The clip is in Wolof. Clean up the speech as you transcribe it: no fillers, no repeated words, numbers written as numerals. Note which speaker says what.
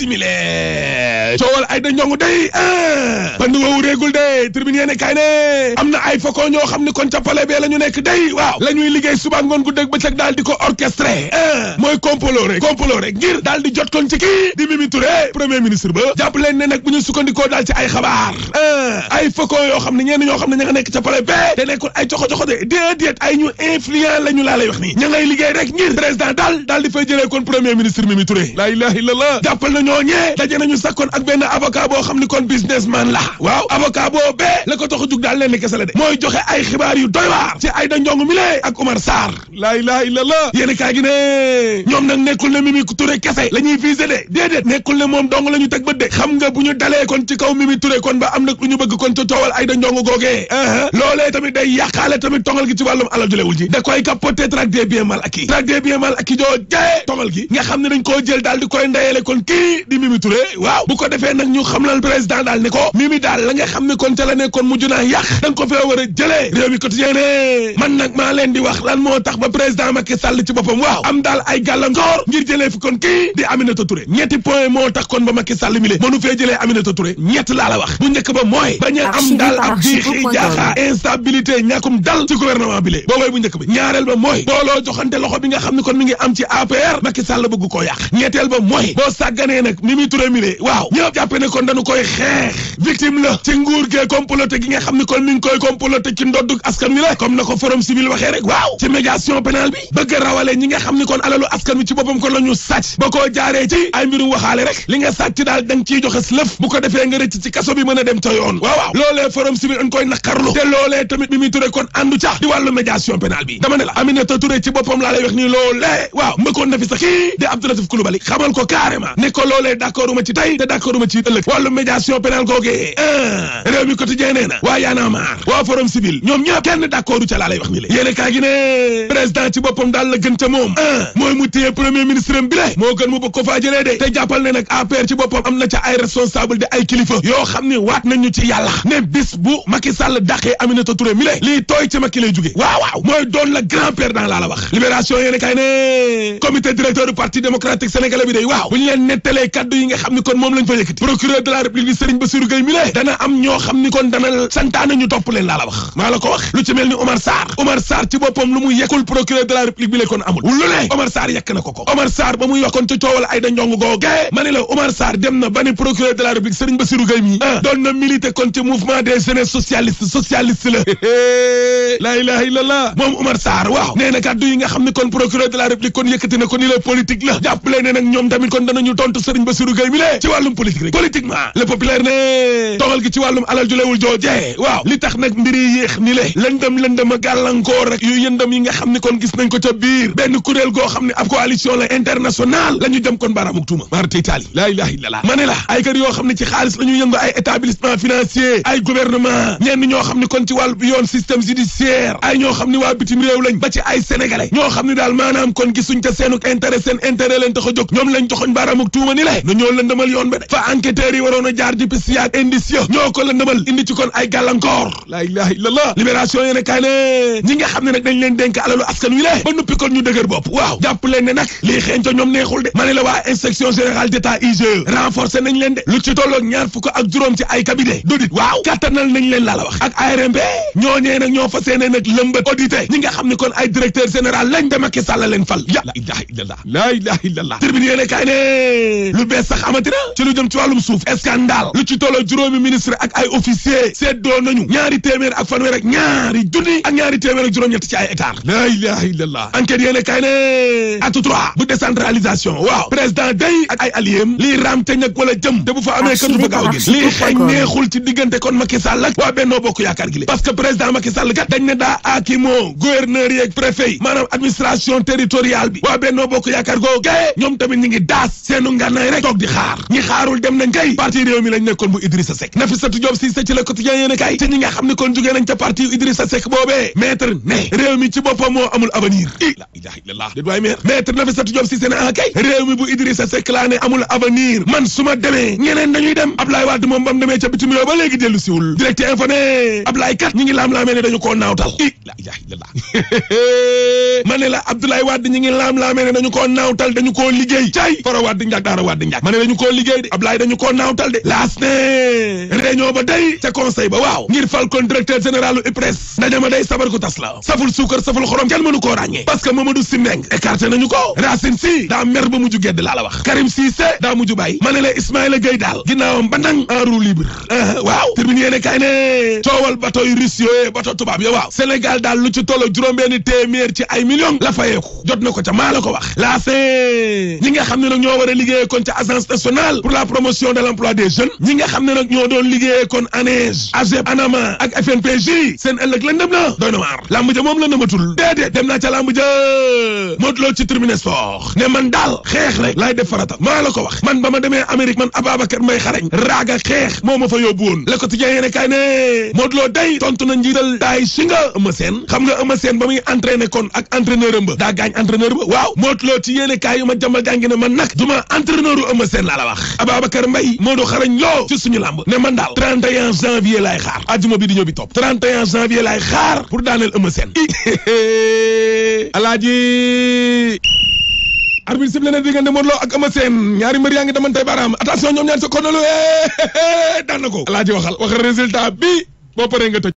Speaker 1: simile coowal Aïda Ndiongue day band woowu réegul de tribune yéene kaay ne am na ay fako ñoo xam ne kon ca palais bee la ñu nekk day waaw la ñuy liggéey suba ngoon gu dëgg bëccëg daal di ko orchestré mooy complot rek ngir daal di jot kon ci kii di Mimi Touré premier ministre ba jàpp leen ne nag bu ñu sukkandikoo daal ci ay xabaar ay fako yoo xam ne ñenn ñoo xam ne ña nga nekk ca palais bee te nekkul ay joxo-joxo de déedéet ay ñu influent la ñu laa lay wax nii ña ngay liggéey rek ngir président daal di fay jëlee kon premier ministre Mimi Touré la ilaha illallah jàppal na ñooñee daje nañu sakkoon ak benn avocat boo xam ni kon businessman la waaw avocat boo bee la ko tax a jug daal leen ni kese la de mooy joxe ay xibaar yu doy waar ci Aïda Ndiongue mi lee ak Oumar Sarr la ilaha illallah yéen kaay gi ne ñoom nag nekkul ne Mimi Touré kese la ñuy visé de déedéet nekkul ne moom dong la ñu teg bët de xam nga bu ñu dalee kon ci kaw Mimi Touré kon ba am nag lu ñu bëgg kon ca coowal Aïda Ndiongue googee loolee tamit day yàqaale tamit tongal gi ci wàllum alal julewul ji da koy capoter traque des biens mal acquis joo jaye tongal gi nga xam ne dañ koo jël daal di koy ndeyele kon kii di Mimi Touré waaw bu ko defee nag ñu xamlal président daal ne ko Mimi daal la nga xam ne kon ca la nekkoon mujj naa yàq da nga ko fee war a jëlee réew mi quotidien ne man nag maa leen di wax lan moo tax ba président Macky Sall ci boppam waaw am daal ay gàllankoor ngir jëlee fi kon kii di Aminata Touré ñetti point moo tax kon ba Macky Sall mi le mënu fee jëlee Aminata Touré ñett laa la wax bu njëkk ba mooy bañ a am daal ab jiixi jaaxa instabilité ñàkkum dal ci gouvernement bi le boobooy bu njëkk bi ñaareel ba mooy booloo joxante loxo bi nga xam ne kon mi ngi am ci APR Macky Sall bëgg koo yàq ñetteel ba mooy boo sàgganee nag Mimi Touré mi le waaw ñëpp jàppe ne kon dañu koy xeex victime la ci nguur gee comploté gi nga xam ne kon mi ngi koy comploté ci ndoddug askan wi la comme na ko forum civil waxee rek waaw ci médiation pénale bi bëgg a rawale ñi nga xam ne kon alalu askan wi ci boppam kon la ñu sàcc ba koo jaaree ci ay mbirum waxaale rek li nga sàcc daal da nga ciy joxe lëf bu ko defee nga rëcc ci kaso bi mën a dem ca yoon waaw loolee forum civil dañ koy naqarlu te loolee tamit Mimi Touré kon àndu ca di wàllu médiation pénale bi dama ne la Aminata Touré ci boppam laa lay wax nii loolee waaw mbëkkoon na fi sax kii di Abdou Latif Coulibaly xamal ko carrément ne ko loolee d'accorduma ci tey te d'accorduma ci ëllëg wàllu médiation pénale googee réew mi quotidien nee na waa Y'en a marre waa forum civil ñoom ñëpp kenn d'accordu ca laa lay wax ni la yéene kaa gi ne président ci boppam daal la gën ca moom mooy mu téye premier ministre am bi le moo gën mu bëgg ko faa jëlee de te jàppal ne nag APR ci boppam am na ca ay responsable de ay kilifa yoo xam ne waat nañu ci yàlla ne bis bu Macky Sall dàqee Aminata Touré mi le lii tooy ci Macky lay jóge waaw mooy doon la grand perdant laa la wax libération yéene kaay ne comité directeur du parti démocratique sénégalais bi day waaw bu ñu leen nettalee kaddu yi nga xam ni kon moom lañ fa yëkkati procureur de la république bi Serigne Bassirou Gueye mi le dana am ñoo xam ni kon dana santaane ñu topp leen laa la wax maa la ko wax lu ci mel ni Omar Sarr ci boppam lu mu yekkul procureur de la république bi le kon amul lu ne Omar Sarr yekk na ko Omar Sarr ba muy wax kon ca coowal Aïda Ndiongue googe ma ne la Omar Sarr dem na ba ni procureur de la république Serigne Bassirou Gueye mi doon na militer kon ci mouvement des jeunes socialiste la ilaha illallah moom Omar Sarr waaw nee na kaddu yi nga xam ne kon procureur de la république kon yëkkati na ko ni la politique la jàppale ne nag ñoom tamit kon danañu tontu Serigne Bassirou Gueye mi le ci wàllum politique rek politiquement le populaire ne dogal gi ci wàllum alal julewul joojee waaw li tax nag mbiri yéex ni le lëndëm a gàllankoor rek yu yëndëm yi nga xam ne kon gis nañ ko ca biir benn kuréel goo xam ne ab coalition la internationale la ñu jëm kon baaraamuk tuuma marti Italie la ilaha illallah ma ne la ay kër yoo xam ne ci xaalis la ñu yëngu ay établissement financier ay gouvernement ñenn ñoo xam ne kon ci wàllu yoon système judiciaire ay ñoo xam ne waa bitim réew lañ ba ci ay sénégalais ñoo xam ne daal maanaam kon gisuñ ca seenuk intérêt seen intérêt leen tax a jóg ñoom lañ joxoñ baaraamuk tuuma ni le na ñoo lëndëmal yoon ba de fa enquêteurs yi waroon a jaar di piste yaag indice yo ñoo ko lëndëmal indi ci kon ay gàllankoor la ilaha illallah libération yéene kaay ne ñi nga xam ne nag dañ leen dénk alalu askan wi le ba nuppi kon ñu dëgër bopp waaw jàpp leen ne nag lii xeeñ ca ñoom neexul de ma ne la waa inspection générale d'état IGE renforcé nañ leen de lu ci tolloog ñaar fukk ak juróom ci ay cabinet d'audit waaw kattanal nañ leen laa la wax ak ARMP ñooñee nag ñoo fas yéene nag lëmbat audité ñi nga xam ne kon ay directeur général lañ de Macky Sall leen fal ya la ilaha illallah la ilaha illallah tribune yéene kaay ne lu bees sax amatina ci lu jëm ci wàllum suuf scandale lu ci tolloo juróomi ministre ak ay officier seddoo nañu ñaari téeméer ak fanweer ak ñaari junni ak ñaari téeméer ak juróom-ñett ci ay hectares la ilaha illallah enquête yéene kaay ne acte 3 bu décentralisation waaw président day ak ay alliés lii raam te ñag wala jëm te bu fa amee kër du fa gaaw a gis lii xëy neexul ci diggante kon Macky Sall ak waa Benno Bokk Yaakaar gi li parce que président Macky Sall kat dañ ne daa aakimoo gouverneur yi ak préfet yi maanaam administration territoriale bi waa Benno Bokk Yaakaar googu ñoom tamit ñi ngi daas seenu ngànnaay rek toog di xaar ñi xaar jaarul dem nañ kay parti réew mi lañ nekkoon bu Idrissa Seck Nafissatou Diop Cissé ci Le Quotidien yéen kay te ñi nga xam ne kon jógee nañ ca parti Idrissa Seck boobee maître ne réew mi ci boppam moo amul avenir la ilaha illallah déet waay maître Nafissatou Diop Cissé ne kay réew mi bu Idrissa Seck laa ne amul avenir man su ma demee ñeneen dañuy dem Abdoulaye Wade moom bam demee ca bitim réew ba léegi dellu siwul Direct Info ne Abdoulaye kat ñi ngi laam-laamee ne dañu koo naawtal la ilaha illallah ma ne la Abdoulaye Wade ñi ngi laam-laamee ne dañu koo naawtal dañu koo liggéey cay fara Wade njàk daara Wade njàk ma ne dañu koo liggéey de Abdoulaye dañu koo naawtal de laas ne réunion ba day ca conseil ba waaw ngir fal kon directeur général u IPRES ndaje ma day sabar ku tas la saful suukar saful xorom kenn mënu koo ràññee parce que Mamadou Sy Mbengue écarté nañu ko Racine Sy daa mer ba mujj gedd laa la wax Karim Cissé daa mujj bàyyi ma ne la Ismaïla Gueye daal ginnaawam ba ndang en roue libre waaw Tribune yéene kay ne coowal bateau yu russe yooyee bateau tubaab yo waaw Sénégal daal lu ci tollo juróom-benn téeméer ci ay millions la fayeeku jot na ko ca maa la ko wax laase ñi nga xam ne nag ñoo war a liggéeyee kon ca agence nationale pour la promotion de l'emploi des jeunes ñi nga xam ne nag ñoo doon liggéeyee kon ANEJ AGEP ANAMA ak FNPJ seen ëllëg lan dem na doy na waar lamb ja moom la nëmatul déedéet dem naa ca lamb ja Modou Lo ci Tribune Sport ne man daal xeex rek laay def farata maa la ko wax man ba ma demee Amérique man Ababacar Mbaye xarañ raaga xeex moo ma fa yóbbu woon Le Quotidien yéene kay ne Modou Lo day tontu na njiital daay si nga Eumeu Sène xam nga Eumeu Sène ba muy entraîné kon ak entraîneur am ba daa gaañ entraîneur ba waaw Modou Lo ci yéene kaay yu ma jàmbal jàngi ne man nag duma entraîneur u Eumeu Sène laa la wax Ababacar Mbaye Modou xarañ loo ci suñu lamb ne man daal 31 janvier laay xaar ajuma bi di ñëw bi topp 31 janvier laay xaar pour daaneel Eumeu Sène alaaji arbitre sifflé na diggante Modou Lo ak Eumeu Sène ñaari mbër yaa ngi damantey baaraam attention ñoom ñaar sa konalu daan na ko alaaji waxal résultat bi boo paree nga tëj